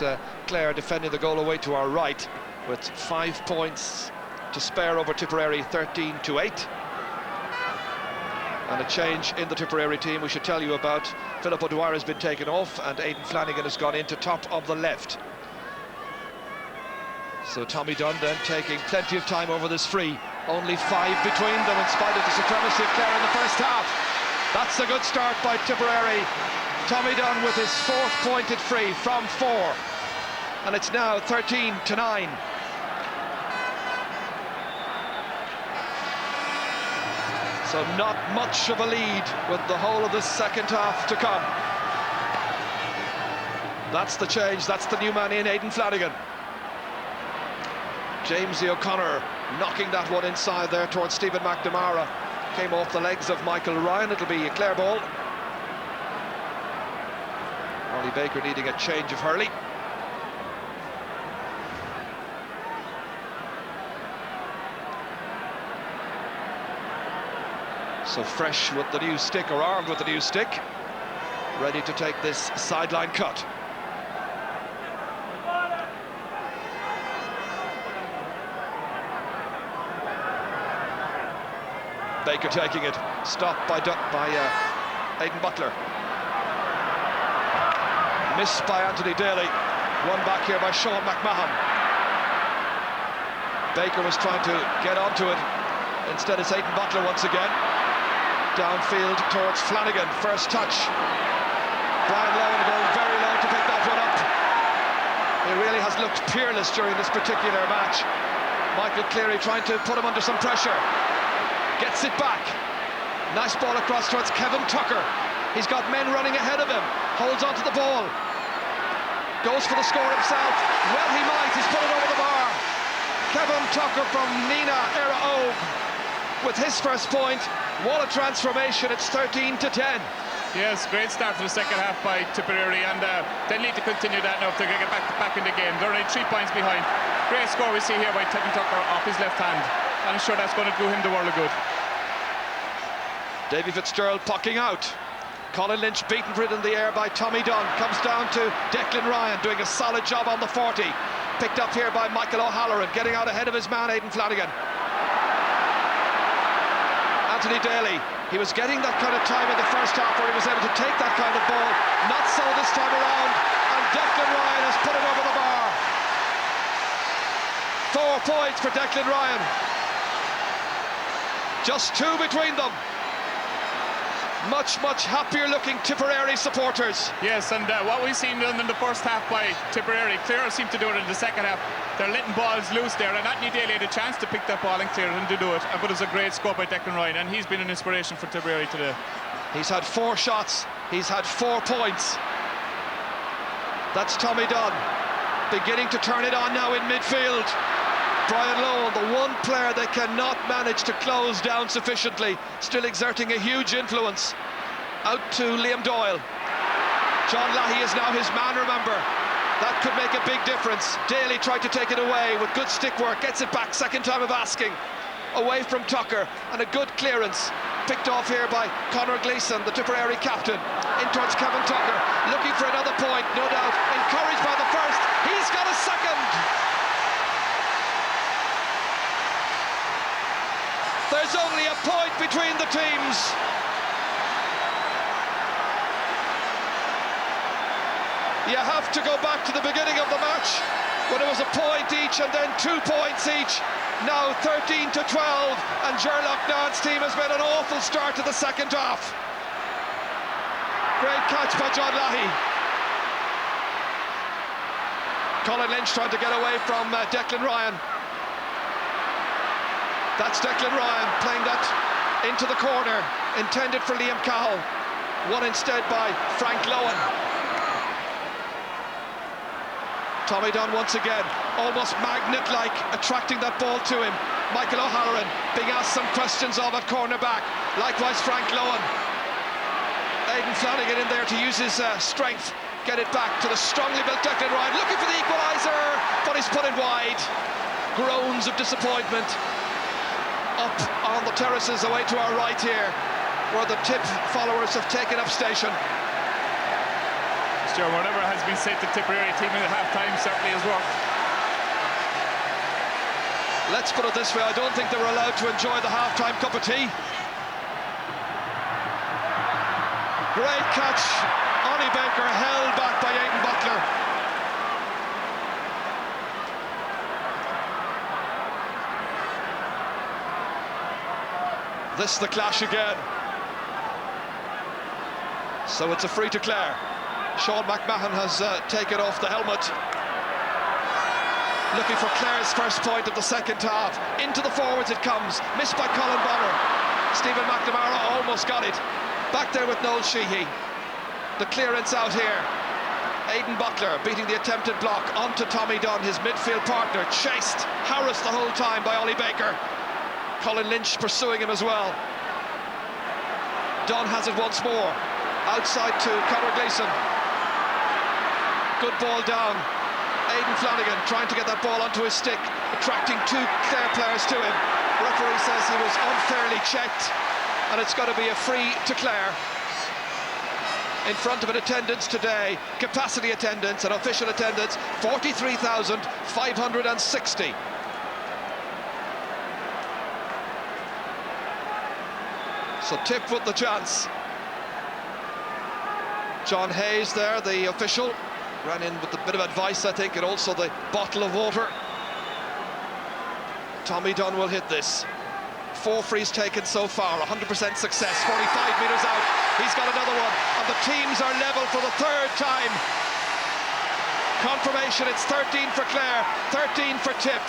it's Clare defending the goal away to our right with 5 points to spare over Tipperary, 13-8. And a change in the Tipperary team we should tell you about. Philip O'Dwyer has been taken off and Aidan Flanagan has gone into top of the left. So Tommy Dunn then taking plenty of time over this free. Only 5 between them in spite of the supremacy of Clare in the first half. That's a good start by Tipperary. Tommy Dunn with his 4th pointed free from 4. And it's now 13-9. So not much of a lead with the whole of this second half to come. That's the change, that's the new man in, Aidan Flanagan. Jamesy O'Connor knocking that one inside there towards Stephen McNamara. Came off the legs of Michael Ryan, it'll be a Clare ball. Ollie Baker needing a change of hurley. So fresh with the new stick, or armed with the new stick, ready to take this sideline cut. Baker taking it, stopped by Aidan Butler. Missed by Anthony Daly, won back here by Sean McMahon. Baker was trying to get onto it, instead it's Aidan Butler once again. Downfield towards Flanagan, first touch. Brian Lowen going very low to pick that one up. He really has looked peerless during this particular match. Michael Cleary trying to put him under some pressure. Gets it back. Nice ball across towards Kevin Tucker. He's got men running ahead of him. Holds onto the ball. Goes for the score himself. Well, he might. He's put it over the bar. Kevin Tucker from Nina Era Og with his first point. What a transformation. It's 13-10. Yes, great start to the second half by Tipperary, and they need to continue that now if they're going to get back in the game. They're only 3 points behind. Great score we see here by Kevin Tucker off his left hand. I'm sure that's going to do him the world of good. Davy Fitzgerald pucking out. Colin Lynch beaten for it in the air by Tommy Dunn. Comes down to Declan Ryan doing a solid job on the 40. Picked up here by Michael O'Halloran, getting out ahead of his man Aidan Flanagan. Anthony Daly, he was getting that kind of time in the first half where he was able to take that kind of ball. Not so this time around, and Declan Ryan has put it over the bar. 4 points for Declan Ryan. Just 2 between them. Much happier looking Tipperary supporters. Yes, and what we've seen in the first half by Tipperary, Clare seemed to do it in the second half. They're letting balls loose there, and Anthony Daly had a chance to pick that ball and clear it and to do it. But it's a great score by Declan Ryan, and he's been an inspiration for Tipperary today. He's had 4 shots, he's had 4 points. That's Tommy Dunn, beginning to turn it on now in midfield. Brian Lowen, the one player they cannot manage to close down sufficiently, still exerting a huge influence. Out to Liam Doyle. John Lahey is now his man, remember. That could make a big difference. Daly tried to take it away with good stick work, gets it back, second time of asking. Away from Tucker, and a good clearance. Picked off here by Conor Gleeson, the Tipperary captain. In towards Kevin Tucker, looking for another point, no doubt. Encouraged by the first, he's got a second! There's only a point between the teams. You have to go back to the beginning of the match when it was a point each and then 2 points each. Now 13-12, and Gerlach Nant's team has made an awful start to the second half. Great catch by John Lahey. Colin Lynch trying to get away from Declan Ryan. That's Declan Ryan playing that into the corner, intended for Liam Cahill. Won instead by Frank Lowen. Tommy Dunn once again, almost magnet-like, attracting that ball to him. Michael O'Halloran being asked some questions of at cornerback. Likewise Frank Lowen. Aidan Flanagan in there to use his strength, get it back to the strongly built Declan Ryan, looking for the equaliser, but he's put it wide. Groans of disappointment. Up on the terraces away to our right here, where the Tip followers have taken up station. Sure, whatever has been said to Tipperary team at half-time certainly has worked. Let's put it this way, I don't think they were allowed to enjoy the half-time cup of tea. Great catch. Ollie Baker held back by Aidan Butler. This is the clash again. So it's a free to Clare. Sean McMahon has taken off the helmet. Looking for Clare's first point of the second half. Into the forwards it comes. Missed by Colin Bonner. Stephen McNamara almost got it. Back there with Noel Sheehy. The clearance out here. Aidan Butler beating the attempted block onto Tommy Dunn, his midfield partner. Chased, harassed the whole time by Ollie Baker. Colin Lynch pursuing him as well. Dunn has it once more. Outside to Conor Gleeson. Good ball down. Aidan Flanagan trying to get that ball onto his stick, attracting two Clare players to him. Referee says he was unfairly checked, and it's going to be a free to Clare. In front of an attendance today, capacity attendance and official attendance, 43,560. So Tip with the chance. John Hayes there, the official, ran in with a bit of advice, I think, and also the bottle of water. Tommy Dunn will hit this. 4 frees taken so far, 100% success, 45 metres out. He's got another one, and the teams are level for the third time. Confirmation, it's 13 for Clare, 13 for Tip.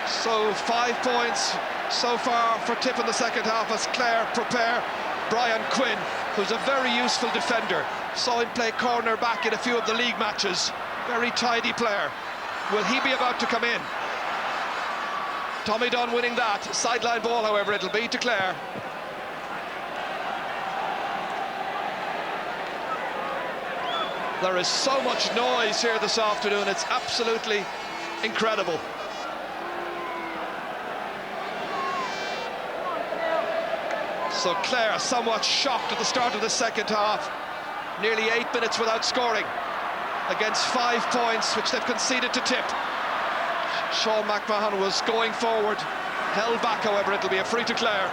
So 5 points so far for Tip in the second half as Clare prepare. Brian Quinn, who's a very useful defender. Saw him play corner back in a few of the league matches. Very tidy player. Will he be about to come in? Tommy Dunn winning that. Sideline ball, however, it'll be to Clare. There is so much noise here this afternoon, it's absolutely incredible. So Clare somewhat shocked at the start of the second half. Nearly 8 minutes without scoring against 5 points which they've conceded to Tip. Sean McMahon was going forward, held back, however. It'll be a free to Clare.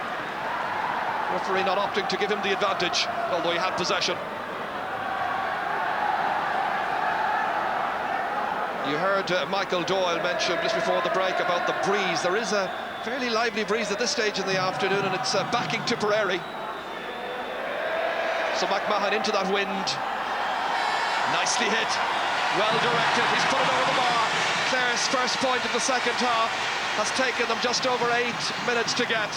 Referee not opting to give him the advantage, although he had possession. You heard Michael Doyle mention just before the break about the breeze. There is a fairly lively breeze at this stage in the afternoon, and it's backing Tipperary. So McMahon into that wind. Nicely hit, well directed, he's put it over the bar. Clare's first point of the second half has taken them just over 8 minutes to get.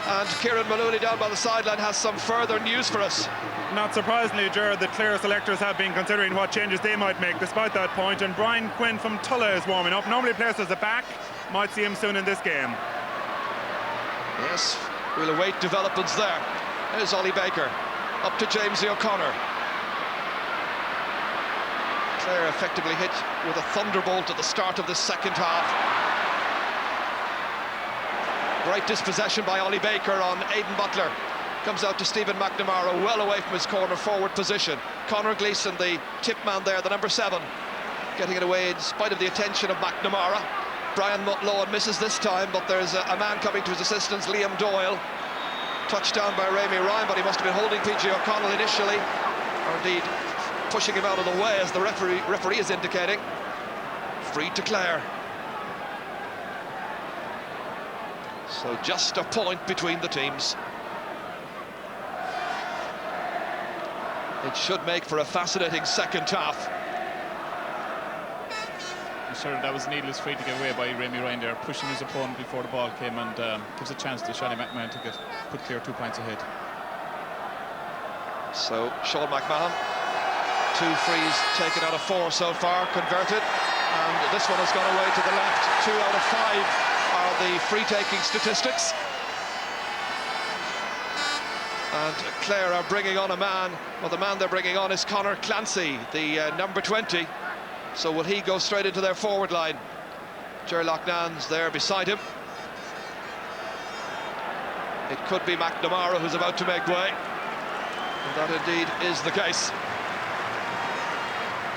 And Kieran Maloney down by the sideline has some further news for us. Not surprisingly, Gerard, the Clare selectors have been considering what changes they might make despite that point, and Brian Quinn from Tulla is warming up. Normally plays as a back, might see him soon in this game. Yes, we'll await developments there. There's Ollie Baker, up to James O'Connor. Clare effectively hit with a thunderbolt at the start of the second half. Great dispossession by Ollie Baker on Aidan Butler. Comes out to Stephen McNamara, well away from his corner forward position. Conor Gleeson, the tip man there, the number 7, getting it away in spite of the attention of McNamara. Brian Mutlowen misses this time, but there's a man coming to his assistance, Liam Doyle. Touchdown by Rémi Ryan, but he must have been holding PG O'Connell initially, or indeed pushing him out of the way, as the referee is indicating. Free to Clare. So just a point between the teams. It should make for a fascinating second half. I'm sure that was needless free to get away by Rémi Ryan there, pushing his opponent before the ball came, and gives a chance to Shani McMahon to put Clare 2 points ahead. So Sean McMahon, 2 frees taken out of 4 so far, converted, and this one has gone away to the left. 2 out of 5 are the free-taking statistics. And Clare are bringing on a man. Well, the man they're bringing on is Conor Clancy, the number 20. So will he go straight into their forward line? Ger Loughnan's there beside him. It could be McNamara who's about to make way. And that indeed is the case.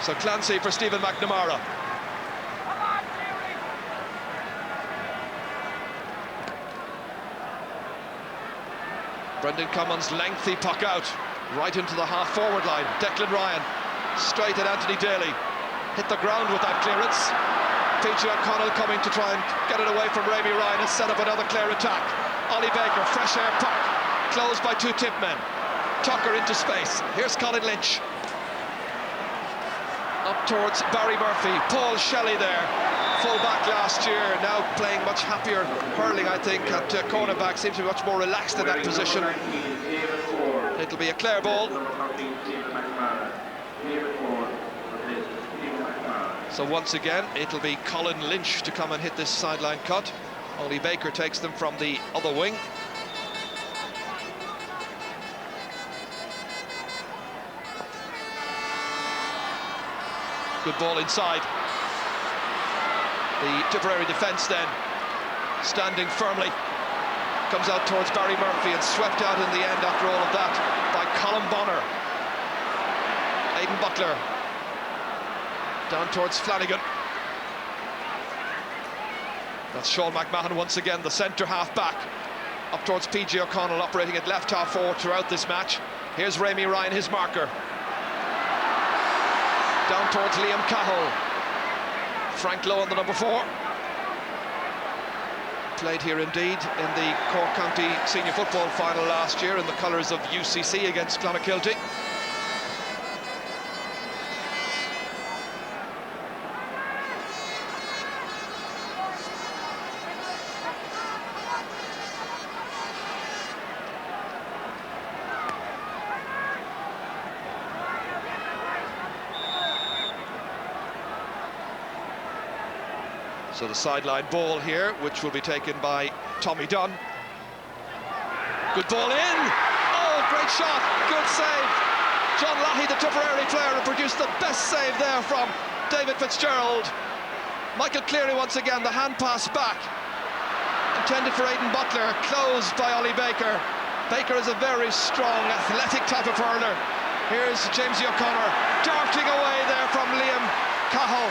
So Clancy for Stephen McNamara. Brendan Cummins, lengthy puck out, right into the half-forward line. Declan Ryan, straight at Anthony Daly. Hit the ground with that clearance. PG O'Connell coming to try and get it away from Rémi Ryan and set up another Clare attack. Ollie Baker, fresh air puck, closed by two tip men. Tucker into space. Here's Colin Lynch. Up towards Barry Murphy. Paul Shelley there, full-back last year, now playing much happier hurling, I think, at cornerback. Seems to be much more relaxed in that position. It'll be a Clare ball. So once again, it'll be Colin Lynch to come and hit this sideline cut. Ollie Baker takes them from the other wing. Good ball inside. The Tipperary defence then, standing firmly, comes out towards Barry Murphy and swept out in the end after all of that by Colin Bonner. Aidan Butler down towards Flanagan. That's Sean McMahon once again, the centre half back, up towards PG O'Connell, operating at left half forward throughout this match. Here's Rémi Ryan, his marker. Down towards Liam Cahill. Frank Lowe on the number 4. Played here indeed in the Cork County Senior Football Final last year in the colours of UCC against Clonakilty. So the sideline ball here, which will be taken by Tommy Dunn. Good ball in! Oh, great shot, good save. John Lahey, the Tipperary player, produced the best save there from David Fitzgerald. Michael Cleary once again, the hand pass back. Intended for Aidan Butler, closed by Ollie Baker. Baker is a very strong, athletic type of hurler. Here's Jamesy O'Connor, darting away there from Liam Cahill.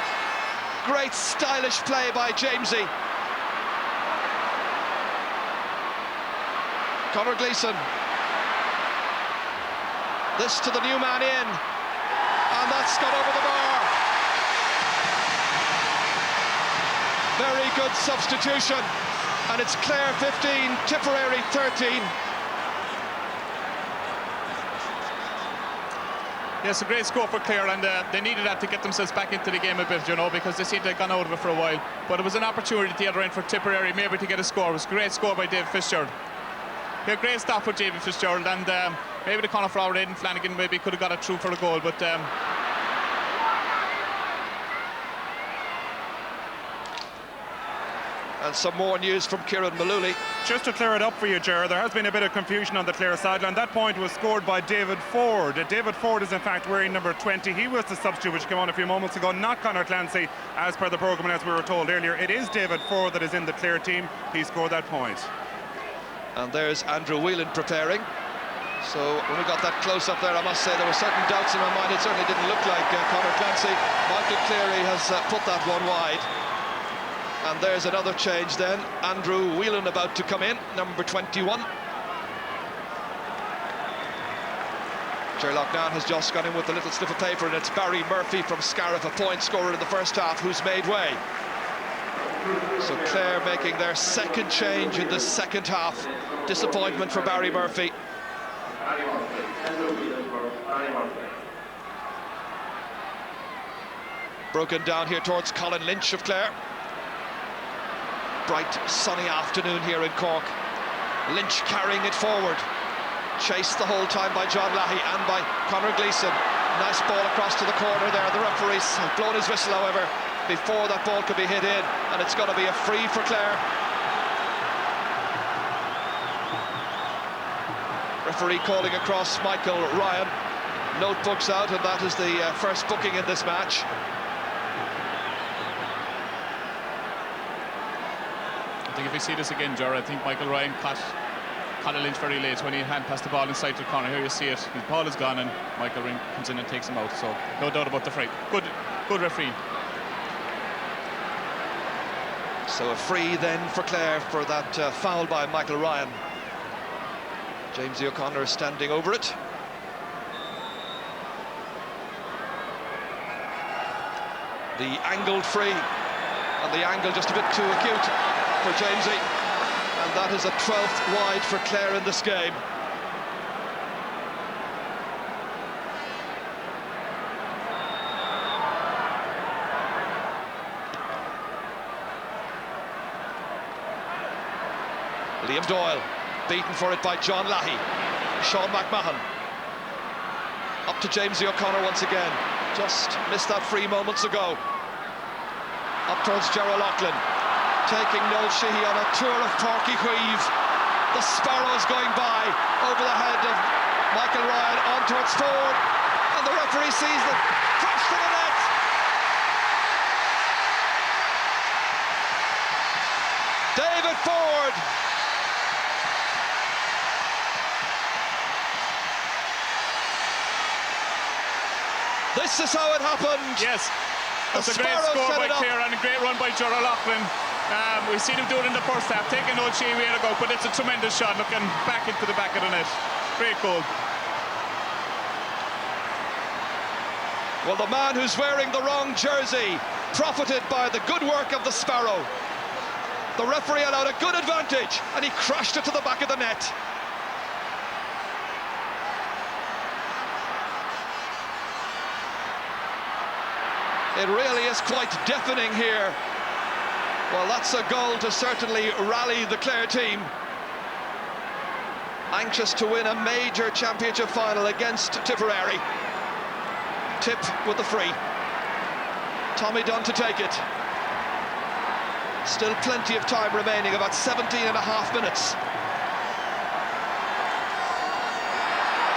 Great stylish play by Jamesy. Conor Gleeson. This to the new man in. And that's got over the bar. Very good substitution. And it's Clare 15, Tipperary 13. Yes, a great score for Clare, and they needed that to get themselves back into the game a bit, you know, because they seemed to have gone out of it for a while. But it was an opportunity at the other end for Tipperary maybe to get a score. It was a great score by David Fitzgerald. Yeah, great stop for David Fitzgerald, and maybe the corner forward Aidan Flanagan maybe could have got it through for a goal, but and some more news from Kieran Malooly. Just to clear it up for you, Ger, there has been a bit of confusion on the Clare sideline. That point was scored by David Ford. David Ford is in fact wearing number 20. He was the substitute which came on a few moments ago, not Conor Clancy, as per the programme and as we were told earlier. It is David Ford that is in the Clare team. He scored that point. And there's Andrew Whelan preparing. So when we got that close-up there, I must say there were certain doubts in my mind. It certainly didn't look like Conor Clancy. Michael Cleary has put that one wide. And there's another change then. Andrew Whelan about to come in, number 21. Ger Loughnane has just gone in with a little slip of paper, and it's Barry Murphy from Scariff, a point scorer in the first half, who's made way. So Clare making their second change in the second half. Disappointment for Barry Murphy. Broken down here towards Colin Lynch of Clare. Bright sunny afternoon here in Cork. Lynch carrying it forward, chased the whole time by John Lahey and by Conor Gleeson. Nice ball across to the corner there. The referee's blown his whistle, however, before that ball could be hit in, and it's going to be a free for Clare. Referee calling across Michael Ryan. Notebooks out, and that is the first booking in this match. I think if we see this again, Ger, I think Michael Ryan caught Conor Lynch very late when he hand passed the ball inside to the corner. Here you see it. His ball is gone and Michael Ring comes in and takes him out. So no doubt about the free. Good referee. So a free then for Clare for that foul by Michael Ryan. Jamesy O'Connor standing over it. The angled free, and the angle just a bit too acute for Jamesy. And that is a 12th wide for Clare in this game. Liam Doyle, beaten for it by John Lahey. Sean McMahon. Up to Jamesy O'Connor once again. Just missed that free moments ago. Up towards Gerald Loughlin. Taking Noel Sheehy on a tour of Páirc Uí Chaoimh. The Sparrows going by over the head of Michael Ryan on towards Ford. And the referee sees them. Crash to the net. David Ford. This is how it happened. Yes, that's a great score by Clare and a great run by Gerald Loughlin. We've seen him do it in the first half, taking Noel Sheehy way to go, but it's a tremendous shot, looking back into the back of the net. Great goal. Well, the man who's wearing the wrong jersey profited by the good work of the Sparrow. The referee allowed a good advantage, and he crashed it to the back of the net. It really is quite deafening here. Well, that's a goal to certainly rally the Clare team. Anxious to win a major championship final against Tipperary. Tip with the free. Tommy Dunn to take it. Still plenty of time remaining, about 17.5 minutes.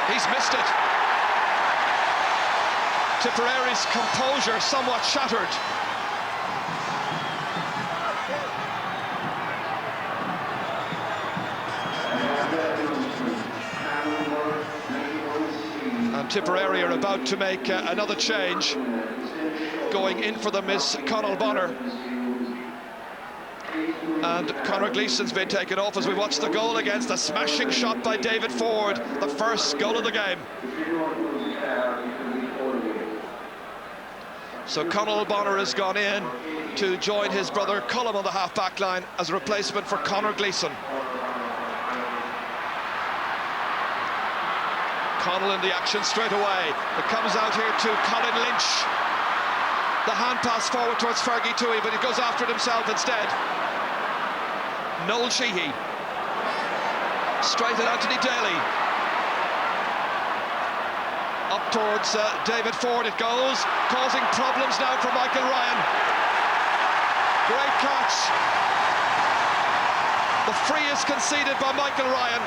He's missed it. Tipperary's composure somewhat shattered. And Tipperary are about to make another change. Going in for them is Conall Bonner. And Conor Gleeson's been taken off as we watch the goal against a smashing shot by David Ford, the first goal of the game. So Conall Bonner has gone in to join his brother Colm on the half-back line as a replacement for Conor Gleeson. Conall in the action straight away. It comes out here to Colin Lynch. The hand pass forward towards Fergie Toohey, but he goes after it himself instead. Noel Sheehy. Straight at Anthony Daly. Up towards David Ford it goes, causing problems now for Michael Ryan. Great catch. The free is conceded by Michael Ryan.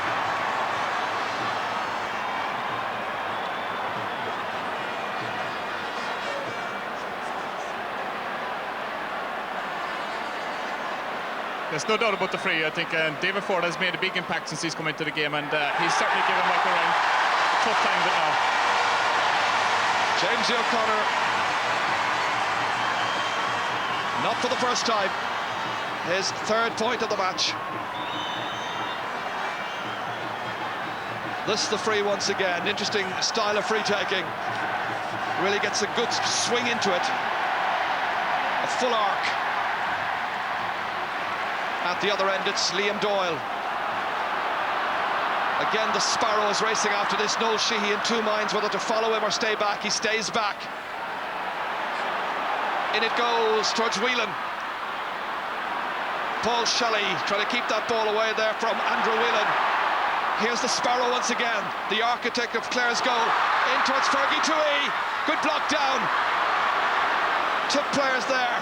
There's no doubt about the free. I think David Ford has made a big impact since he's come into the game, and he's certainly given Michael Ryan tough time with it now. Jamesy O'Connor, not for the first time, his third point of the match. This is the free once again. Interesting style of free taking. Really gets a good swing into it. A full arc. At the other end, it's Liam Doyle. Again, the Sparrow is racing after this. Noel Sheehy in two minds whether to follow him or stay back. He stays back. In it goes towards Whelan. Paul Shelley trying to keep that ball away there from Andrew Whelan. Here's the Sparrow once again, the architect of Clare's goal. In towards Fergie Toohey. Good block down. Tip players there,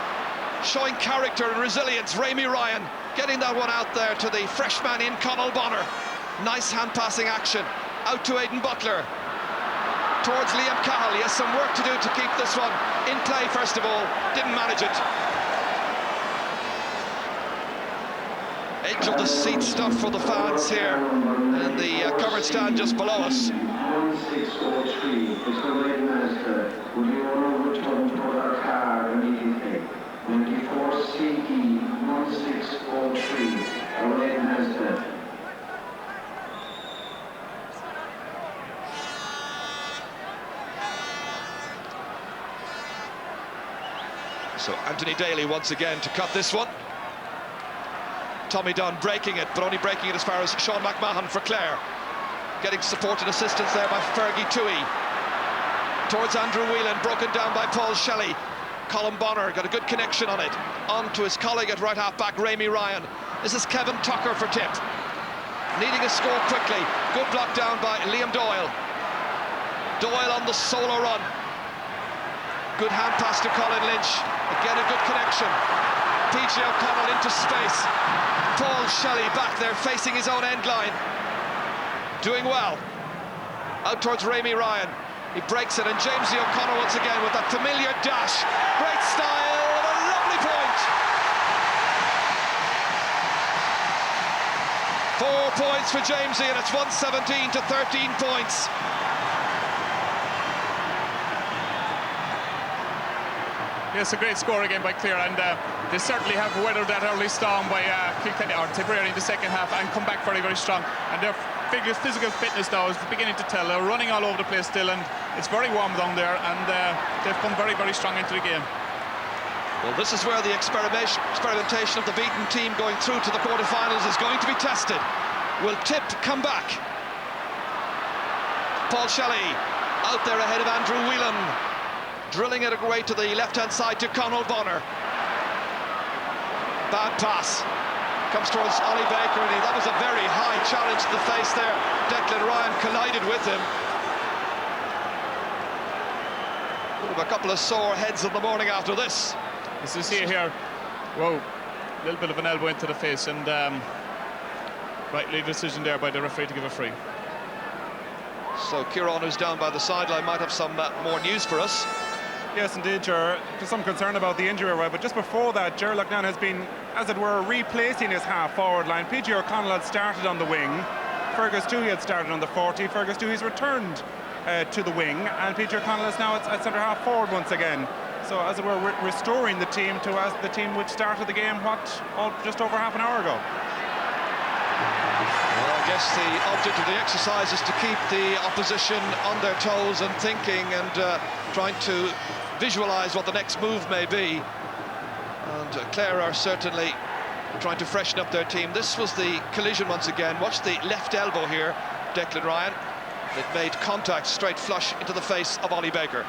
showing character and resilience. Rémi Ryan getting that one out there to the freshman in Conall Bonner. Nice hand-passing action. Out to Aidan Butler. Towards Liam Cahill. He has some work to do to keep this one in play, first of all. Didn't manage it. edge of the seat stuff for the fans here in the covered stand just below us. 1603, Mr. Munster, would you want to return to our car immediately? 94 CE 1603, away Munster. So Anthony Daly once again to cut this one. Tommy Dunn breaking it, but only breaking it as far as Sean McMahon for Clare. Getting support and assistance there by Fergie Toohey. Towards Andrew Whelan, broken down by Paul Shelley. Colin Bonner got a good connection on it. On to his colleague at right half back, Rémi Ryan. This is Kevin Tucker for Tip. Needing a score quickly. Good block down by Liam Doyle. Doyle on the solo run. Good hand pass to Colin Lynch. Again a good connection. PJ O'Connell into space. Paul Shelley back there facing his own end line. Doing well. Out towards Rémi Ryan. He breaks it, and Jamesy O'Connell once again with that familiar dash. Great style, and a lovely point. 4 points for Jamesy, and it's 117 to 13 points. Yes, a great score again by Clare, and they certainly have weathered that early storm by Tipperary in the second half and come back very, very strong. And their physical fitness now is beginning to tell. They're running all over the place still, and it's very warm down there, and they've come very, very strong into the game. Well, this is where the experimentation of the beaten team going through to the quarterfinals is going to be tested. Will Tip come back? Paul Shelley out there ahead of Andrew Whelan, drilling it away to the left-hand side to Conal Bonner. Bad pass. Comes towards Ollie Baker, and that was a very high challenge to the face there. Declan Ryan collided with him. We'll have a couple of sore heads in the morning after this. As you see here, whoa, a little bit of an elbow into the face, and rightly decision there by the referee to give a free. So Kieran, who's down by the sideline, might have some more news for us. Yes, indeed, Ger. There's some concern about the injury, right? But just before that, Ger Loughnane has been, as it were, replacing his half-forward line. PJ O'Connell had started on the wing. Fergus Toohey had started on the 40. Fergus Toohey's returned to the wing, and PJ O'Connell is now at centre-half forward once again. So, as it were, restoring the team to as the team which started the game, just over half an hour ago. Well, I guess the object of the exercise is to keep the opposition on their toes and thinking and trying to visualise what the next move may be. And Clare are certainly trying to freshen up their team. This was the collision once again. Watch the left elbow here, Declan Ryan. It made contact straight flush into the face of Ollie Baker.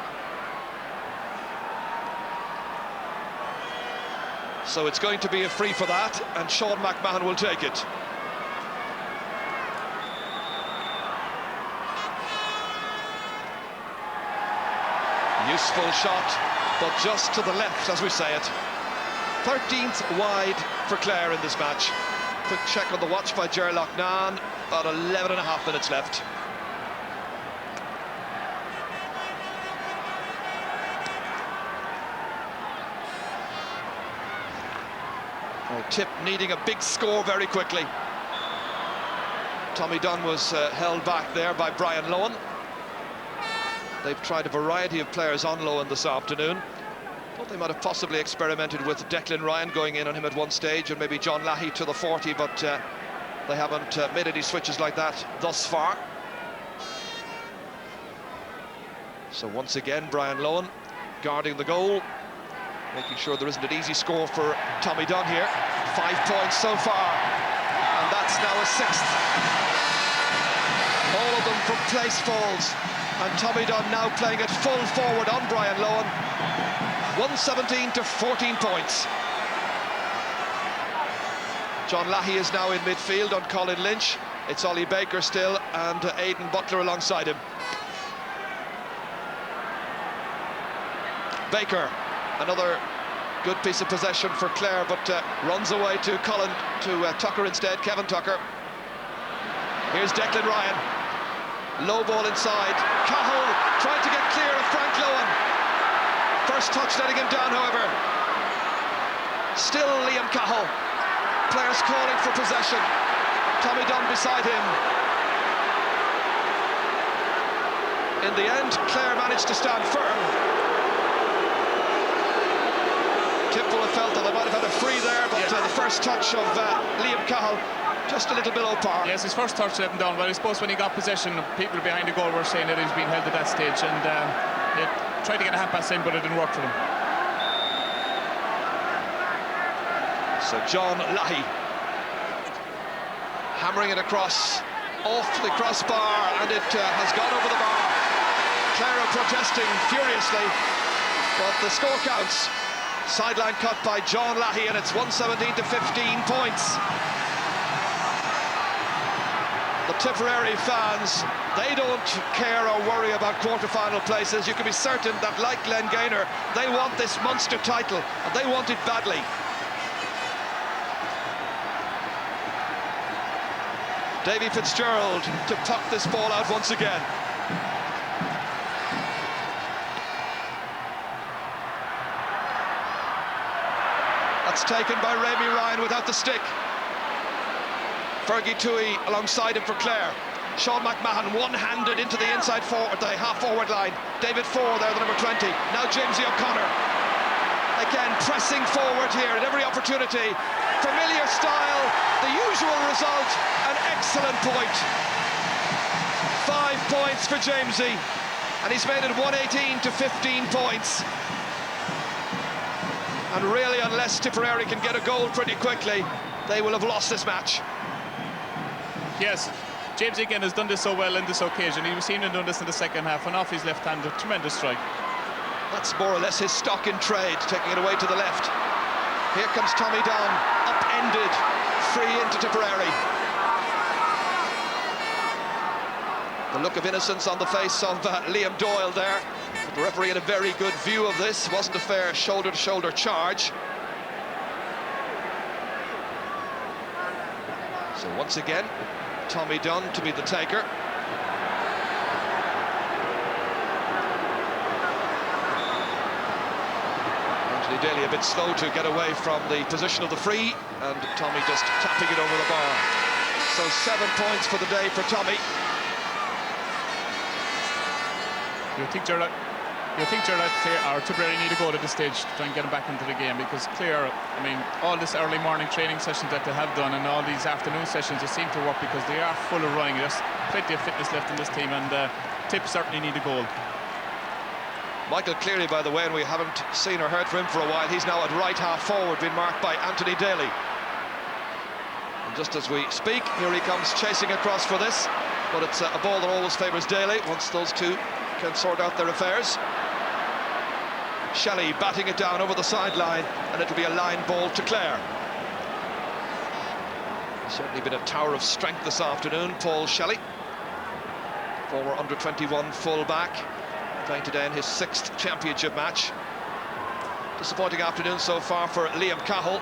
So it's going to be a free for that, and Sean McMahon will take it. Useful shot, but just to the left, as we say it. 13th wide for Clare in this match. Quick check on the watch by Ger Loughnane. About 11.5 minutes left. Oh, Tip needing a big score very quickly. Tommy Dunn was held back there by Brian Lohan. They've tried a variety of players on loan this afternoon. Thought they might have possibly experimented with Declan Ryan going in on him at one stage, and maybe John Lahey to the 40, but they haven't made any switches like that thus far. So once again, Brian Lohan guarding the goal, making sure there isn't an easy score for Tommy Dunn here. 5 points so far, and that's now a 6th. All of them from place falls. And Tommy Dunn now playing it full forward on Brian Lohan. 117 to 14 points. John Lahey is now in midfield on Colin Lynch. It's Ollie Baker still, and Aidan Butler alongside him. Baker, another good piece of possession for Clare, but runs away to Tucker instead, Kevin Tucker. Here's Declan Ryan. Low ball inside. Cahill trying to get clear of Frank Lohan. First touch letting him down, however. Still Liam Cahill. Players calling for possession. Tommy Dunn beside him. In the end, Clare managed to stand firm. Tip will have felt that they might have had a free there, but the first touch of Liam Cahill, just a little below par. Yes, his first touch let him down, but I suppose when he got possession, people behind the goal were saying that he was being held at that stage, and he tried to get a hand pass in, but it didn't work for them. So John Lahey hammering it across, off the crossbar, and it has gone over the bar. Clare are protesting furiously, but the score counts. Sideline cut by John Lahey, and it's 117 to 15 points. The Tipperary fans, they don't care or worry about quarter-final places. You can be certain that, like Glen Gaynor, they want this Munster title, and they want it badly. Davy Fitzgerald to puck this ball out once again. That's taken by Rémi Ryan without the stick. Fergie Toohey alongside him for Clare. Sean McMahon one-handed into the inside forward, the half-forward line. David Ford there, the number 20. Now Jamesy O'Connor. Again, pressing forward here at every opportunity. Familiar style, the usual result, an excellent point. 5 points for Jamesy, and he's made it 118 to 15 points. And really, unless Tipperary can get a goal pretty quickly, they will have lost this match. Yes, James again has done this so well in this occasion. He was seen in doing this in the second half, and off his left hand, a tremendous strike. That's more or less his stock in trade, taking it away to the left. Here comes Tommy Dunn, upended, free into Tipperary. The look of innocence on the face of Liam Doyle there. The referee had a very good view of this. Wasn't a fair shoulder-to-shoulder charge. So once again, Tommy Dunn to be the taker. Anthony Daly a bit slow to get away from the position of the free, and Tommy just tapping it over the bar. So 7 points for the day for Tommy. You think Clare or Tipperary need to go to this stage to try and get them back into the game, because Clare, I mean, all this early morning training sessions that they have done and all these afternoon sessions, they seem to work because they are full of running. There's plenty of fitness left in this team, and Tip certainly need a goal. Michael Cleary, by the way, and we haven't seen or heard from him for a while, he's now at right half forward, being marked by Anthony Daly. And just as we speak, here he comes chasing across for this, but it's a ball that always favours Daly once those two can sort out their affairs. Shelley batting it down over the sideline, and it'll be a line ball to Clare. Certainly been a tower of strength this afternoon, Paul Shelley, former under-21 full-back, playing today in his 6th championship match. Disappointing afternoon so far for Liam Cahill,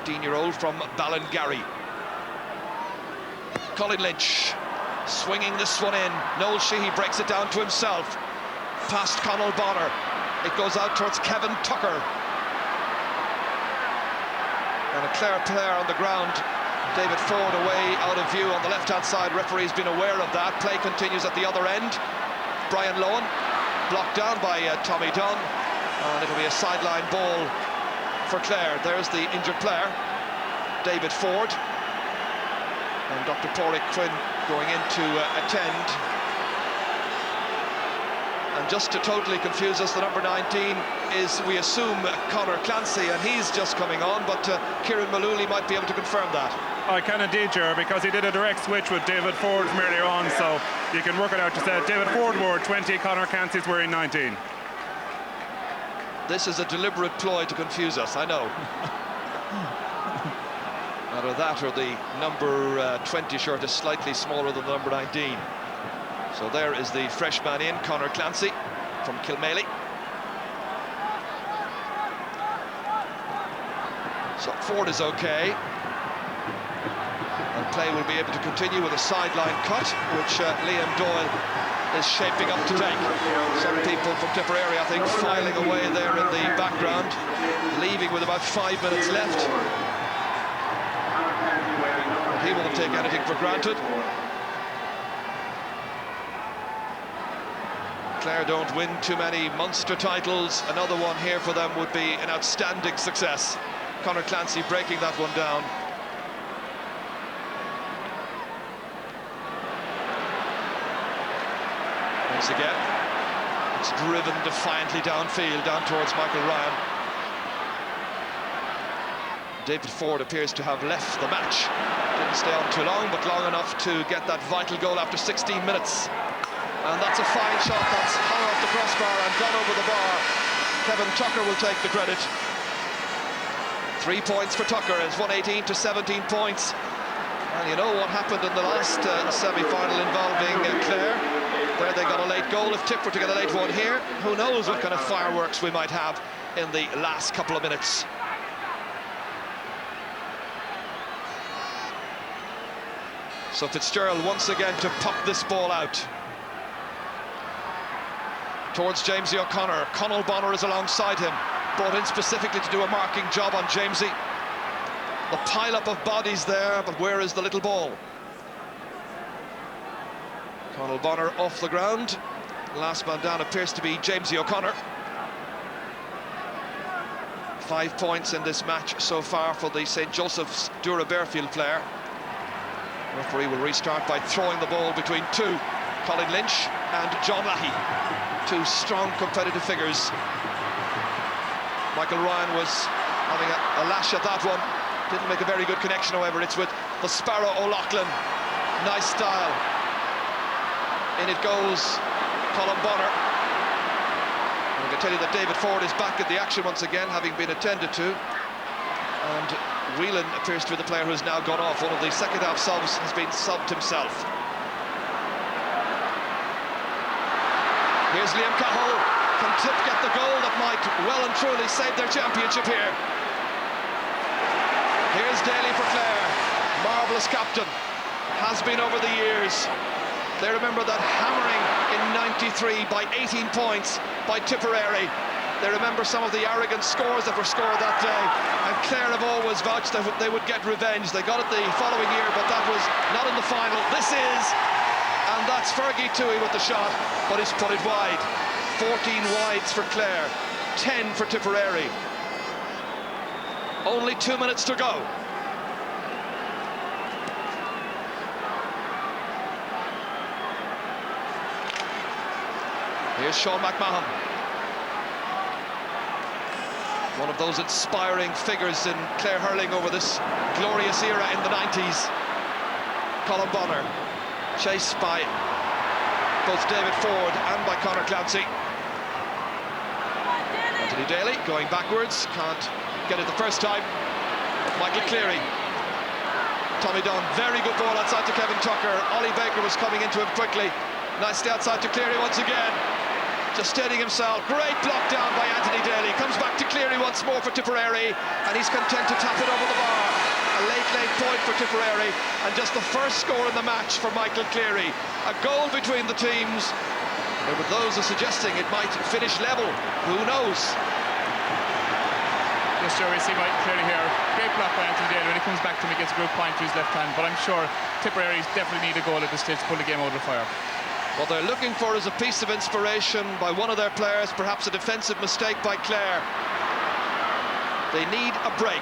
19-year-old from Ballingarry. Colin Lynch swinging this one in. Noel Sheehy breaks it down to himself, past Conall Bonner. It goes out towards Kevin Tucker. And a Clare player on the ground. David Ford away out of view on the left-hand side. Referee's been aware of that. Play continues at the other end. Brian Lohan blocked down by Tommy Dunn. And it'll be a sideline ball for Clare. There's the injured player, David Ford. And Dr. Pádraig Quinn going in to attend. And just to totally confuse us, the number 19 is, we assume, Conor Clancy, and he's just coming on, but Kieran Malooly might be able to confirm that. I can indeed, Ger, because he did a direct switch with David Ford from earlier on, so you can work it out yourself. David Ford wore 20, Conor Clancy's wearing 19. This is a deliberate ploy to confuse us, I know. Either that or the number 20 shirt is slightly smaller than the number 19. So there is the fresh man in, Conor Clancy from Kilmaley. So Ford is okay. And play will be able to continue with a sideline cut, which Liam Doyle is shaping up to take. Some people from Tipperary, I think, filing away there in the background, leaving with about 5 minutes left. we won't take anything for granted. Clare don't win too many Munster titles. Another one here for them would be an outstanding success. Conor Clancy breaking that one down. Once again, it's driven defiantly downfield, down towards Michael Ryan. David Ford appears to have left the match. Didn't stay on too long, but long enough to get that vital goal after 16 minutes. And that's a fine shot. That's hung off the crossbar and gone over the bar. Kevin Tucker will take the credit. 3 points for Tucker. It's 118 to 17 points. And you know what happened in the last semi-final involving Clare? There they got a late goal. If Tip were to get a late one here, who knows what kind of fireworks we might have in the last couple of minutes. So Fitzgerald once again to pop this ball out towards Jamesy O'Connor. Conal Bonner is alongside him, brought in specifically to do a marking job on Jamesy. The pile-up of bodies there, but where is the little ball? Conal Bonner off the ground. Last man down appears to be Jamesy O'Connor. 5 points in this match so far for the St. Joseph's Dura Bearfield player. The referee will restart by throwing the ball between two, Colin Lynch and John Lahey. Two strong competitive figures. Michael Ryan was having a lash at that one. Didn't make a very good connection, however. It's with the Sparrow O'Loughlin. Nice style. In it goes Colin Bonner. And I can tell you that David Ford is back in the action once again, having been attended to. And Whelan appears to be the player who has now gone off. One of the second half subs has been subbed himself. Here's Liam Cahill. Can Tip get the goal that might well and truly save their championship here? Here's Daly for Clare. Marvellous captain. Has been over the years. They remember that hammering in '93 by 18 points by Tipperary. They remember some of the arrogant scores that were scored that day, and Clare have always vouched that they would get revenge. They got it the following year, but that was not in the final. This is, and that's Fergie Toohey with the shot, but he's put it wide. 14 wides for Clare, 10 for Tipperary. Only 2 minutes to go. Here's Sean McMahon. One of those inspiring figures in Clare hurling over this glorious era in the 90s. Colin Bonner, chased by both David Ford and by Conor Clancy. Anthony Daly going backwards, can't get it the first time. Michael Cleary. Tommy Dunn, very good ball outside to Kevin Tucker. Ollie Baker was coming into him quickly. Nicely outside to Cleary once again. Just steadying himself. Great block down by Anthony Daly. Comes back to Cleary once more for Tipperary, and he's content to tap it over the bar. A late point for Tipperary, and just the first score in the match for Michael Cleary. A goal between the teams. But with those are suggesting it might finish level. Who knows? Yes, sure, we see Michael Cleary here. Great block by Anthony Daly. When he comes back to him, he gets a good point to his left hand. But I'm sure Tipperary definitely need a goal at this stage to pull the game out of the fire. What they're looking for is a piece of inspiration by one of their players, perhaps a defensive mistake by Clare. They need a break.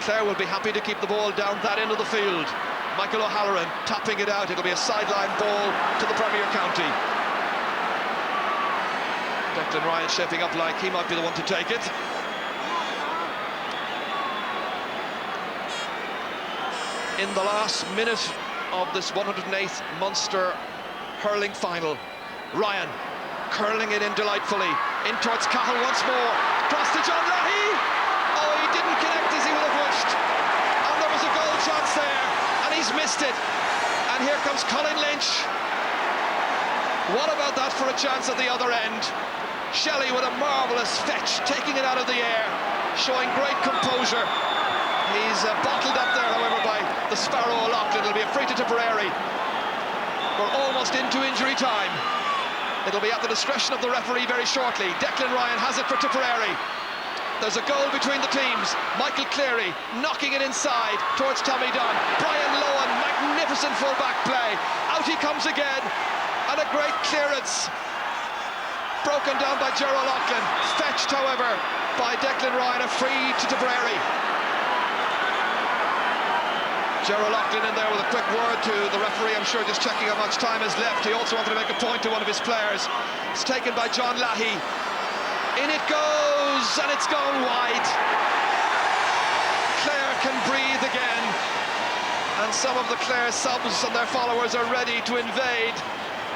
Clare will be happy to keep the ball down that end of the field. Michael O'Halloran tapping it out. It'll be a sideline ball to the Premier County. Declan Ryan shaping up like he might be the one to take it. In the last minute of this 108th Munster hurling final, Ryan curling it in delightfully, in towards Cahill once more, cross to John Lahey. Oh, he didn't connect as he would have wished, and there was a goal chance there, and he's missed it. And here comes Colin Lynch. What about that for a chance at the other end? Shelley with a marvellous fetch, taking it out of the air, showing great composure. He's bottled up there, however, by the Sparrow O'Loughlin. It'll be a free to Tipperary. We're almost into injury time. It'll be at the discretion of the referee very shortly. Declan Ryan has it for Tipperary. There's a goal between the teams. Michael Cleary knocking it inside towards Tommy Dunn. Brian Lohan magnificent full-back play. Out he comes again, and a great clearance. Broken down by Gerald O'Loughlin. Fetched, however, by Declan Ryan, a free to Tipperary. Gerald O'Loughlin in there with a quick word to the referee, I'm sure just checking how much time is left. He also wanted to make a point to one of his players. It's taken by John Lahey. In it goes, and it's gone wide. Clare can breathe again, and some of the Clare subs and their followers are ready to invade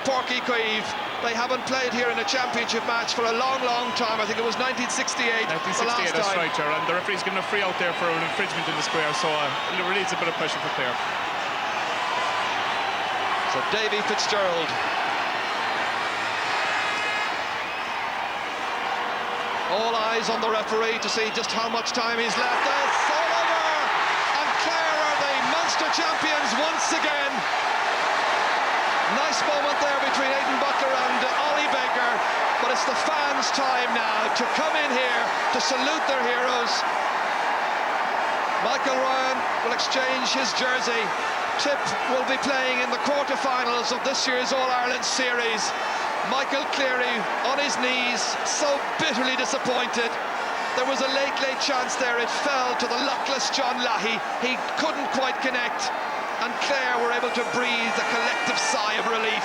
Páirc Uí Chaoimh. They haven't played here in a championship match for a long, long time. I think it was 1968. 1968, that's right, Ger. And the referee's given a free out there for an infringement in the square, so it relieves a bit of pressure for Clare. So Davy Fitzgerald. All eyes on the referee to see just how much time he's left. It's all over, and Clare are the Munster champions once again. Nice moment there between Aidan Butler and Ollie Baker, but it's the fans' time now to come in here to salute their heroes. Michael Ryan will exchange his jersey. Tip will be playing in the quarter-finals of this year's All-Ireland series. Michael Cleary on his knees, so bitterly disappointed. There was a late chance there. It fell to the luckless John Lahey. He couldn't quite connect, and Clare were able to breathe a collective sigh of relief.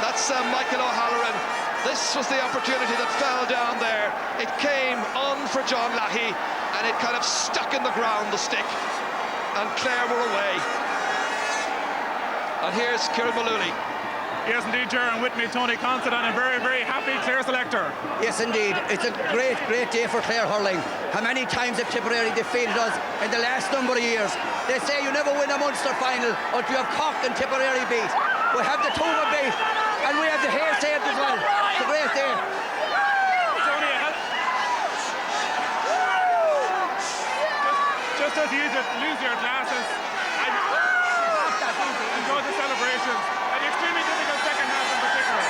That's Michael O'Halloran. This was the opportunity that fell down there. It came on for John Lahey, and it kind of stuck in the ground, the stick, and Clare were away. And here's Kieran Mullooly. Yes, indeed, Ger, and with me, Tony Considine, a very, very happy Clare selector. Yes, indeed. It's a great day for Clare hurling. How many times have Tipperary defeated us in the last number of years? They say you never win a Munster final until you have Cork and Tipperary beat. We have the Tuva beat, and we have the hair saved as well. It's a great day. Tony, just as you lose your glasses, enjoy the celebrations. An extremely difficult second half in particular.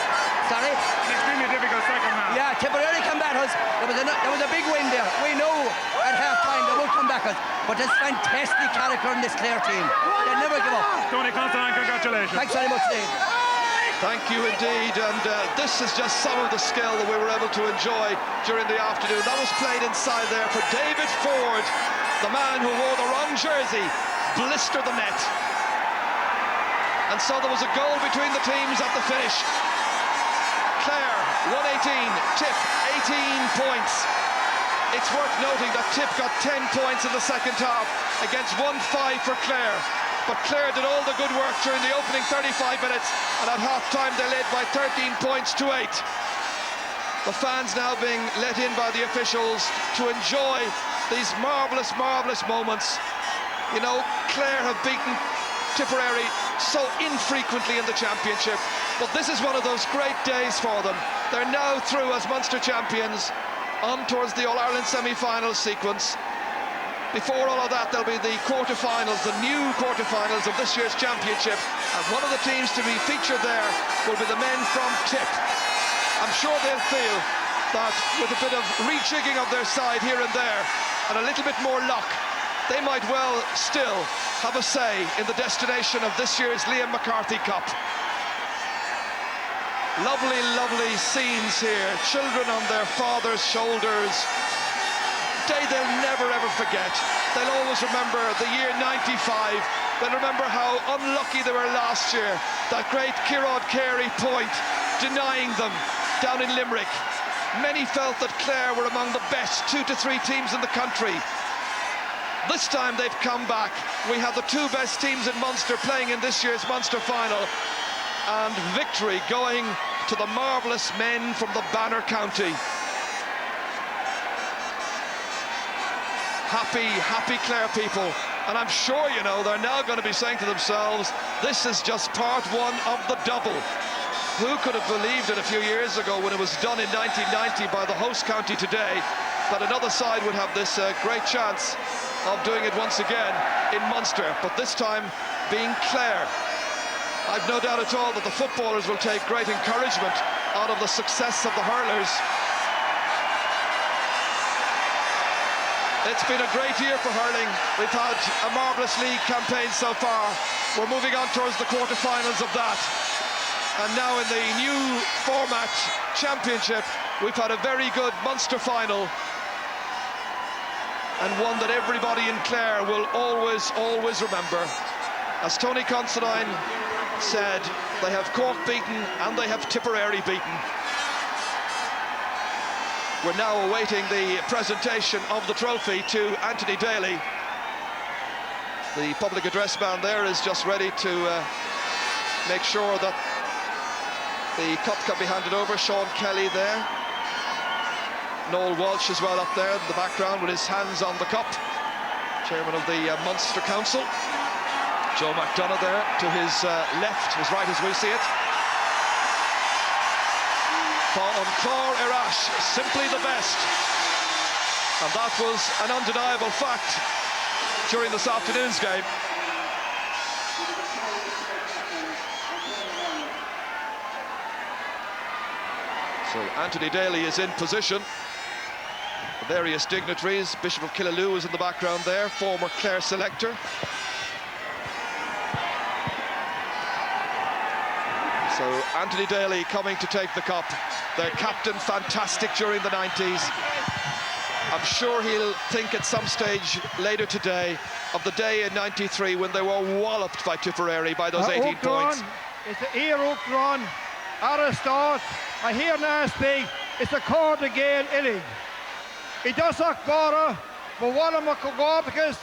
Sorry? An extremely difficult second half. Yeah, Tipperary come back us. There was a big win there. We know at half-time they will come back us. But there's fantastic character in this Clare team. They never give up. Tony Considine, congratulations. Thanks very much, Dave. Thank you indeed, and this is just some of the skill that we were able to enjoy during the afternoon. That was played inside there for David Ford, the man who wore the wrong jersey, blistered the net. And so there was a goal between the teams at the finish. Clare 118, Tip 18 points. It's worth noting that Tip got 10 points in the second half against 1-5 for Clare. But Clare did all the good work during the opening 35 minutes, and at half-time they led by 13 points to 8. The fans now being let in by the officials to enjoy these marvellous, marvellous moments. You know, Clare have beaten Tipperary so infrequently in the championship, but this is one of those great days for them. They're now through as Munster champions, on towards the All-Ireland semi-final sequence. Before all of that, there'll be the quarter-finals, the new quarter-finals of this year's championship, and one of the teams to be featured there will be the men from Tip. I'm sure they'll feel that with a bit of rejigging of their side here and there, and a little bit more luck, they might well still have a say in the destination of this year's Liam McCarthy Cup. Lovely, lovely scenes here. Children on their father's shoulders. Day they'll never ever forget. They'll always remember the year 95. They'll remember how unlucky they were last year. That great Kieran Carey point denying them down in Limerick. Many felt that Clare were among the best 2 to 3 teams in the country. This time they've come back. We have the 2 best teams in Munster playing in this year's Munster final, and victory going to the marvellous men from the Banner County. Happy, happy Clare people, and I'm sure, you know, they're now going to be saying to themselves, this is just part one of the double. Who could have believed it a few years ago when it was done in 1990 by the host county today, that another side would have this great chance of doing it once again in Munster, but this time being Clare. I've no doubt at all that the footballers will take great encouragement out of the success of the hurlers. It's been a great year for hurling. We've had a marvellous league campaign so far. We're moving on towards the quarter-finals of that. And now in the new format championship, we've had a very good Munster final, and one that everybody in Clare will always remember. As Tony Considine said, they have Cork beaten and they have Tipperary beaten. We're now awaiting the presentation of the trophy to Anthony Daly. The public address man there is just ready to make sure that the cup can be handed over. Sean Kelly there. Noel Walsh as well up there in the background with his hands on the cup. Chairman of the Munster Council. Joe McDonagh there to his left, his right as we see it. On Clare Irash, simply the best. And that was an undeniable fact during this afternoon's game. So Anthony Daly is in position. Various dignitaries. Bishop of Killaloe is in the background there, former Clare selector. So Anthony Daly coming to take the cup. Their captain, fantastic during the 90s. I'm sure he'll think at some stage later today of the day in 93 when they were walloped by Tipperary by those 18 points. It's the ear run. Aristot. I hear nasty. It's a cord again, Illy. It does not bother, but what am I go because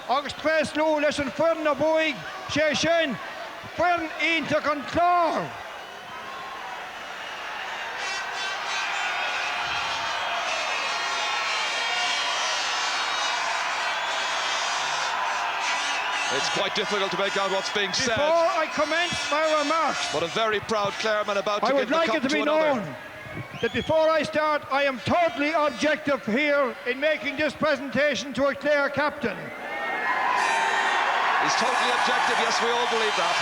August Press Lou listen fern na boy, Sheshin, fern into control. It's quite difficult to make out what's being said. Before I commence my remarks, but a very proud Clareman about to give the cup to another. I would like it to be known that before I start, I am totally objective here in making this presentation to a Clare captain. He's totally objective, yes, we all believe that.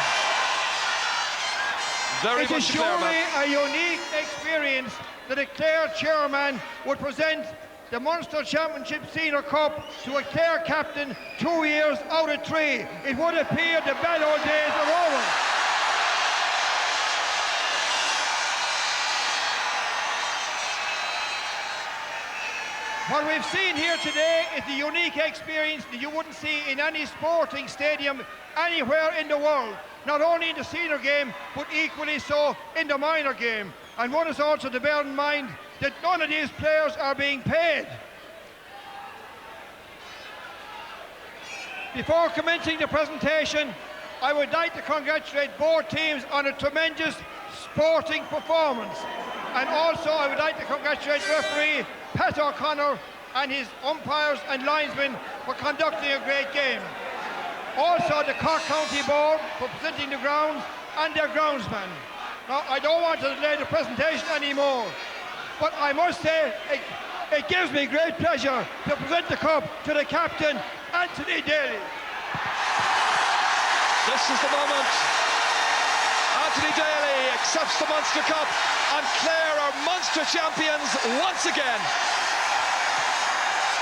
Very much a Clare man. It is surely a unique experience that a Clare chairman would present the Munster Championship Senior Cup to a Clare captain 2 years out of 3. It would appear the bad old days are over. What we've seen here today is the unique experience that you wouldn't see in any sporting stadium anywhere in the world. Not only in the senior game, but equally so in the minor game. And one is also to bear in mind that none of these players are being paid. Before commencing the presentation, I would like to congratulate both teams on a tremendous sporting performance. And also I would like to congratulate referee Pat O'Connor and his umpires and linesmen for conducting a great game. Also the Cork County Board for presenting the grounds and their groundsman. Now I don't want to delay the presentation anymore, but I must say it gives me great pleasure to present the cup to the captain, Anthony Daly. This is the moment. Anthony Daly accepts the Munster Cup, and Clare are Munster champions once again.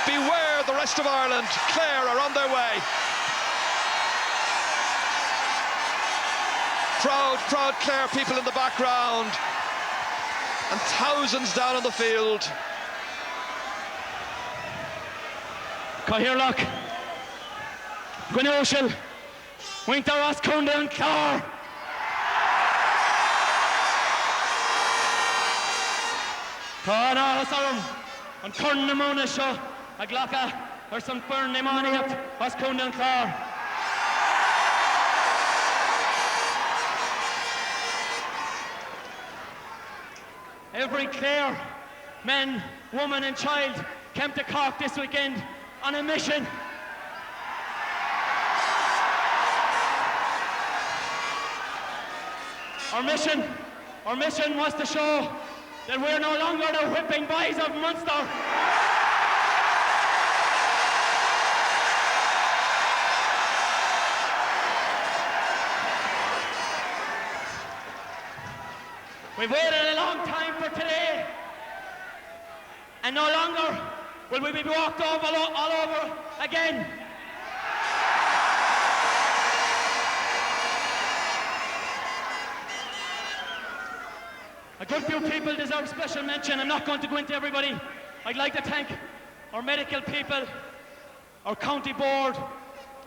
Beware the rest of Ireland. Clare are on their way. Proud, proud Clare people in the background, and thousands down on the field. Cahirlock, Gwynoshel, Winter Roscunda and Clare. Tána Hasarum, and Cornamona Shaw, a Glocka, or some Fern Nemani up, Roscunda and Clare. Every Clare, man, woman and child came to Cork this weekend on a mission. Our mission was to show that we're no longer the whipping boys of Munster. We've waited a long time for today, and no longer Will we be walked over all over again? A good few people deserve special mention. I'm not going to go into everybody. I'd like to thank our medical people, our county board,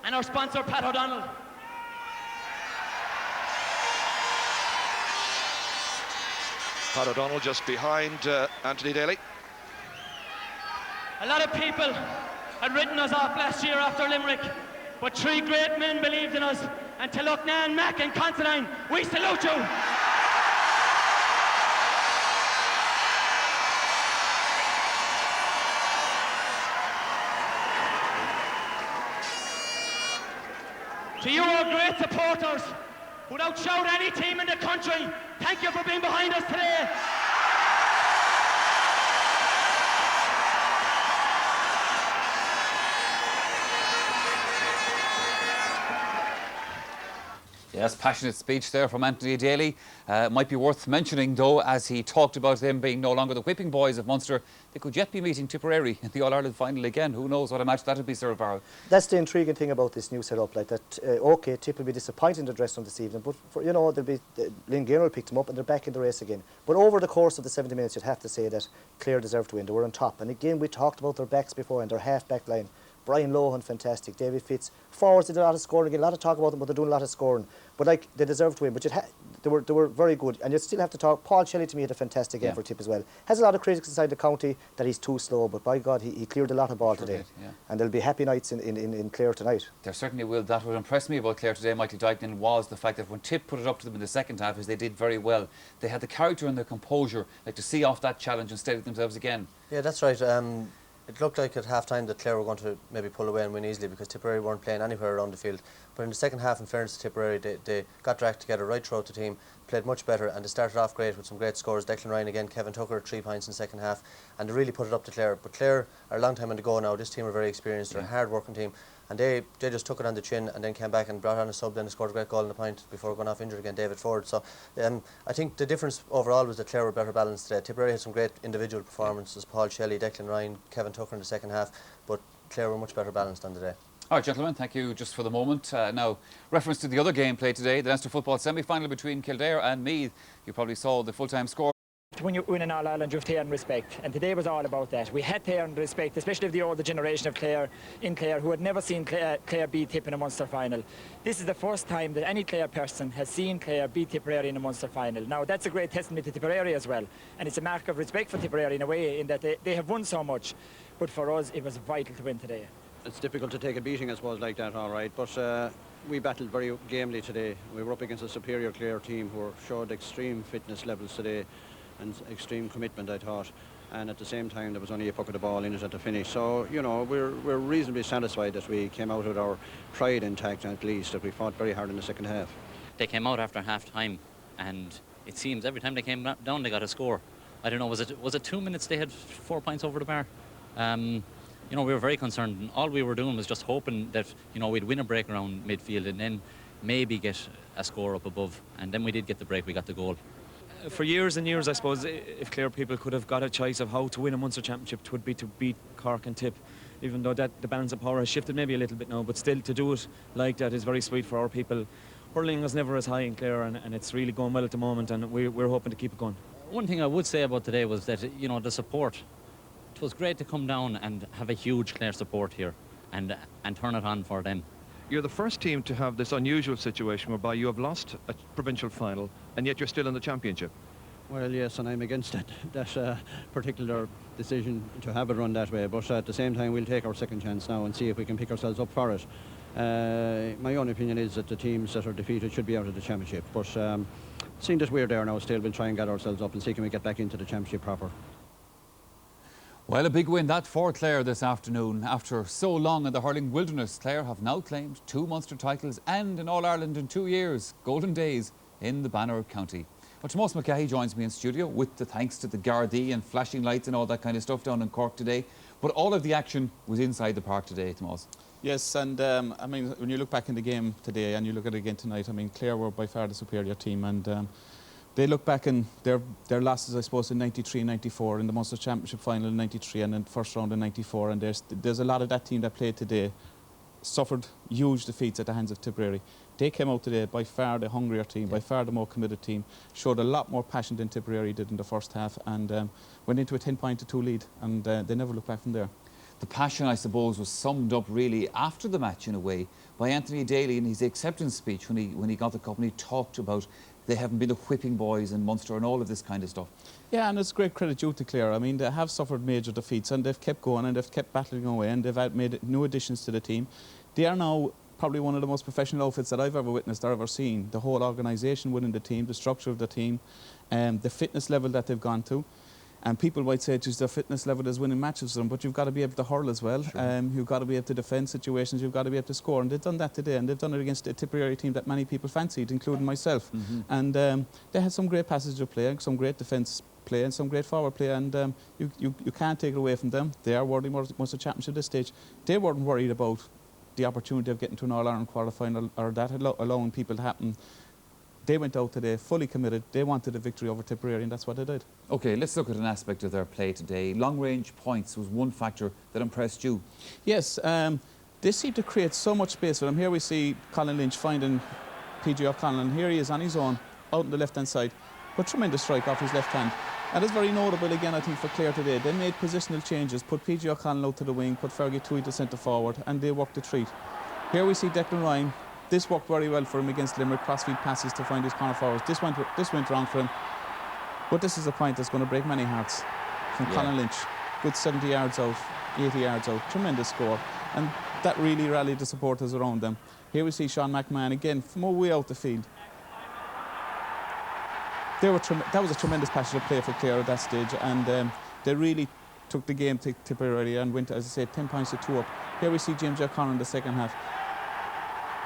and our sponsor, Pat O'Donnell. Pat O'Donnell just behind Anthony Daly. A lot of people had written us off last year after Limerick, but 3 great men believed in us. And to Lucknan, Mac and Considine, we salute you. To you, our great supporters, who outshout any team in the country, thank you for being behind us today. Yes, passionate speech there from Anthony Daly. Might be worth mentioning, though, as he talked about them being no longer the whipping boys of Munster, they could yet be meeting Tipperary in the All-Ireland final again. Who knows what a match that would be, Sir Varro. That's the intriguing thing about this new setup, like that. OK, Tip will be disappointed in their dress room this evening, but you know, they'll be Lynn Gaynor will pick them up and they're back in the race again. But over the course of the 70 minutes, you'd have to say that Clare deserved to win. They were on top, and again, we talked about their backs before and their half-back line. Brian Lohan, fantastic. David Fitz. Forwards did a lot of scoring. Again, a lot of talk about them, but they're doing a lot of scoring. But like, they deserved to win. But they were very good. And you still have to talk. Paul Shelley, to me, had a fantastic game for Tip as well. Has a lot of critics inside the county that he's too slow. But by God, he cleared a lot of ball today. And there'll be happy nights in Clare tonight. There certainly will. That would impress me about Clare today, Michael Dignan, was the fact that when Tip put it up to them in the second half, as they did very well, they had the character and the composure, like to see off that challenge and steady themselves again. Yeah, that's right. It looked like at half-time that Clare were going to maybe pull away and win easily because Tipperary weren't playing anywhere around the field. But in the second half, in fairness to Tipperary, they got dragged together right throughout the team, played much better, and they started off great with some great scores. Declan Ryan again, Kevin Tucker, 3 points in the second half, and they really put it up to Clare. But Clare are a long time on the go now. This team are very experienced. They're a hard-working team. And they just took it on the chin and then came back and brought on a sub, then scored a great goal in the point before going off injured again, David Ford. So I think the difference overall was that Clare were better balanced today. Tipperary had some great individual performances, Paul Shelley, Declan Ryan, Kevin Tucker in the second half, but Clare were much better balanced on the day. All right, gentlemen, thank you just for the moment. Now, reference to the other game played today, the Leinster football semi-final between Kildare and Meath. You probably saw the full-time score. When you win an All-Ireland, you have to earn respect, and today was all about that. We had to earn respect, especially of the older generation of Clare who had never seen Clare beat Tip in a Munster final. This is the first time that any Clare person has seen Clare beat Tipperary in a Munster final. Now, that's a great testament to Tipperary as well, and it's a mark of respect for Tipperary in a way, in that they have won so much. But for us, it was vital to win today. It's difficult to take a beating, I suppose, like that, all right, but we battled very gamely today. We were up against a superior Clare team who showed extreme fitness levels today and extreme commitment, I thought, and at the same time there was only a puck of the ball in it at the finish. So, you know, we're reasonably satisfied that we came out with our pride intact, at least, that we fought very hard in the second half. They came out after half-time, and it seems every time they came down they got a score. I don't know, was it 2 minutes they had 4 points over the bar? You know, we were very concerned, and all we were doing was just hoping that, you know, we'd win a break around midfield and then maybe get a score up above, and then we did get the break, we got the goal. For years and years, I suppose, if Clare people could have got a choice of how to win a Munster Championship, it would be to beat Cork and Tip. Even though that the balance of power has shifted maybe a little bit now, but still to do it like that is very sweet for our people. Hurling was never as high in Clare, and it's really going well at the moment, and we're hoping to keep it going. One thing I would say about today was that, you know, the support. It was great to come down and have a huge Clare support here and turn it on for them. You're the first team to have this unusual situation whereby you have lost a provincial final and yet you're still in the championship. Well, yes, and I'm against that particular decision to have it run that way, but at the same time we'll take our second chance now and see if we can pick ourselves up for it. My own opinion is that the teams that are defeated should be out of the championship, but seeing that we're there now still, we'll try and get ourselves up and see can we get back into the championship proper. Well, a big win that for Clare this afternoon. After so long in the hurling wilderness, Clare have now claimed 2 Munster titles and an All-Ireland in 2 years. Golden days in the Banner County. But Tomás McCahey joins me in studio with the thanks to the Gardaí and flashing lights and all that kind of stuff down in Cork today. But all of the action was inside the park today, Tomás. Yes, and I mean, when you look back in the game today and you look at it again tonight, I mean, Clare were by far the superior team, and they look back in their losses, I suppose, in 93 and 94, in the Munster Championship final in 93 and in the first round in 94, and there's a lot of that team that played today suffered huge defeats at the hands of Tipperary. They came out today by far the hungrier team, by far the more committed team, showed a lot more passion than Tipperary did in the first half, and went into a 10-point-2 lead, and they never looked back from there. The passion, I suppose, was summed up really after the match in a way by Anthony Daly in his acceptance speech when he got the cup, and he talked about they haven't been the whipping boys in Munster and all of this kind of stuff. Yeah, and it's great credit due to Clare. I mean, they have suffered major defeats and they've kept going and they've kept battling away and they've made new additions to the team. They are now probably one of the most professional outfits that I've ever witnessed or ever seen. The whole organisation within the team, the structure of the team, the fitness level that they've gone to. And people might say just their fitness level is winning matches for them, but you've got to be able to hurl as well. Sure. You've got to be able to defend situations, you've got to be able to score. And they've done that today, and they've done it against a Tipperary team that many people fancied, including myself. And they had some great passage of play, some great defence play and some great forward play, and you can't take it away from them. They are worthy Munster Championship at this stage. They weren't worried about the opportunity of getting to an All-Ireland quarter-final or that allowing people to happen. They went out today fully committed. They wanted a victory over Tipperary, and that's what they did. OK, let's look at an aspect of their play today. Long-range points was one factor that impressed you. Yes, they seem to create so much space for them. Here we see Colin Lynch finding PG O'Connell, and here he is on his own, out on the left-hand side. But tremendous strike off his left hand. And it's very notable again, I think, for Clare today. They made positional changes, put PG O'Connell out to the wing, put Fergie Tweed to centre forward, and they worked the treat. Here we see Declan Ryan. This worked very well for him against Limerick, crossfield passes to find his corner forwards. This went wrong for him. But this is a point that's going to break many hearts. From Colin Lynch, good 70 yards out, 80 yards out, tremendous score. And that really rallied the supporters around them. Here we see Sean McMahon again from way out the field. That was a tremendous passage of play for Clare at that stage, and they really took the game to Tipperary and went, as I said, 10 points to 2 up. Here we see James O'Connor in the second half.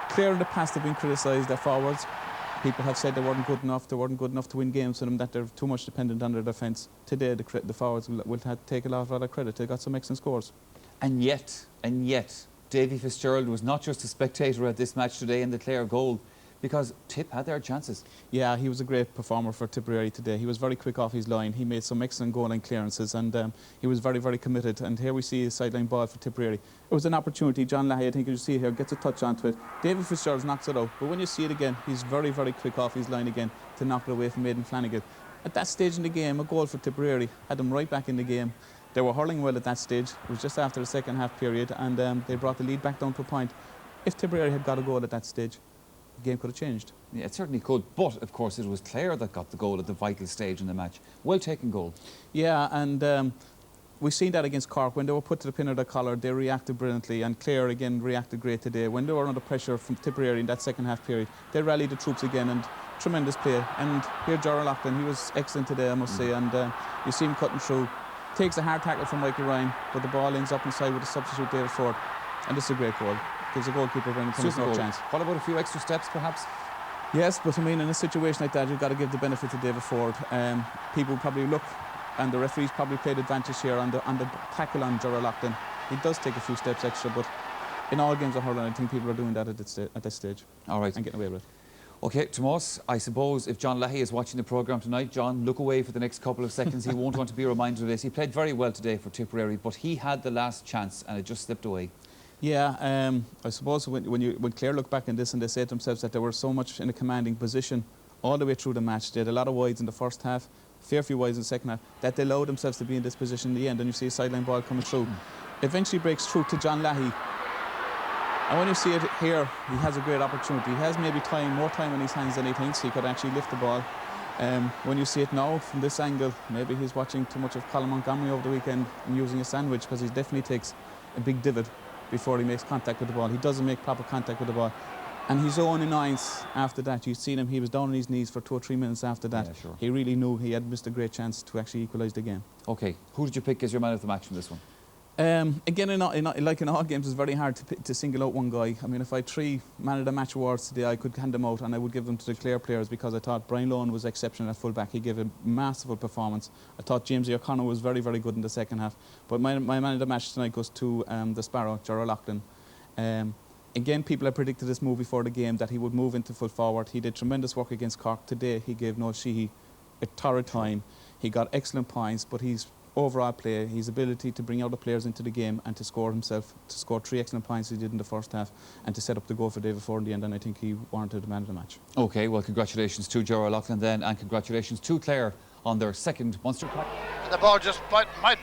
Clare in the past have been criticised, their forwards. People have said they weren't good enough to win games for them, that they're too much dependent on their defence. Today the forwards will take a lot of other credit. They got some excellent scores. And yet, Davy Fitzgerald was not just a spectator at this match today in the Clare goal, because Tip had their chances. Yeah, he was a great performer for Tipperary today. He was very quick off his line. He made some excellent goal line clearances, and he was very, very committed. And here we see a sideline ball for Tipperary. It was an opportunity. John Lahey, I think you see here, gets a touch onto it. David Fitzgerald knocks it out. But when you see it again, he's very, very quick off his line again to knock it away from Aidan Flanagan. At that stage in the game, a goal for Tipperary had them right back in the game. They were hurling well at that stage. It was just after the second half period, and they brought the lead back down to a point. If Tipperary had got a goal at that stage, the game could have changed. Yeah, it certainly could. But, of course, it was Clare that got the goal at the vital stage in the match. Well-taken goal. Yeah, and we've seen that against Cork. When they were put to the pin of the collar, they reacted brilliantly. And Clare, again, reacted great today. When they were under pressure from Tipperary in that second half period, they rallied the troops again, and tremendous play. And here, Gerald Loughlin, he was excellent today, I must say. And you see him cutting through. Takes a hard tackle from Michael Ryan, but the ball ends up inside with a substitute, David Ford. And this is a great goal. Gives a goalkeeper Brendan Cummins no chance. What about a few extra steps, perhaps? Yes, but I mean, in a situation like that, you've got to give the benefit to David Ford. People probably look, and the referees probably played advantage here on the tackle on Gerald Loughlin. He does take a few steps extra, but in all games of hurling, I think people are doing that at this stage. All right. And getting away with it. OK, Tomas, I suppose if John Lahey is watching the programme tonight, John, look away for the next couple of seconds. He won't want to be reminded of this. He played very well today for Tipperary, but he had the last chance and it just slipped away. Yeah, I suppose when Clare look back in this and they say to themselves that they were so much in a commanding position all the way through the match, they had a lot of wides in the first half, a fair few wides in the second half, that they allowed themselves to be in this position in the end, and you see a sideline ball coming through. Eventually breaks through to John Lahey. And when you see it here, he has a great opportunity. He has maybe more time in his hands than he thinks. He could actually lift the ball. When you see it now from this angle, maybe he's watching too much of Colin Montgomery over the weekend and using a sandwich, because he definitely takes a big divot before he makes contact with the ball. He doesn't make proper contact with the ball. And he's 0 in 9 after that. You've seen him, he was down on his knees for 2 or 3 minutes after that. Yeah, sure. He really knew he had missed a great chance to actually equalise the game. OK, who did you pick as your man of the match from this one? Again, like in all games, it's very hard to single out one guy. I mean, if I had 3 man of the match awards today, I could hand them out and I would give them to the Clare players, because I thought Brian Lohan was exceptional at full-back. He gave a masterful performance. I thought James O'Connor was very, very good in the second half. But my man of the match tonight goes to the Sparrow, Gerald Loughlin. Again, people had predicted this move before the game that he would move into full forward. He did tremendous work against Cork. Today, he gave Noel Sheehy a torrid time. He got excellent points, but his overall play, his ability to bring other players into the game and to score himself, to score 3 excellent points he did in the first half, and to set up the goal for David Ford in the end, and I think he warranted the man of the match. OK, well, congratulations to Joe O'Loughlin then, and congratulations to Clare on their second Munster Cup. The ball just might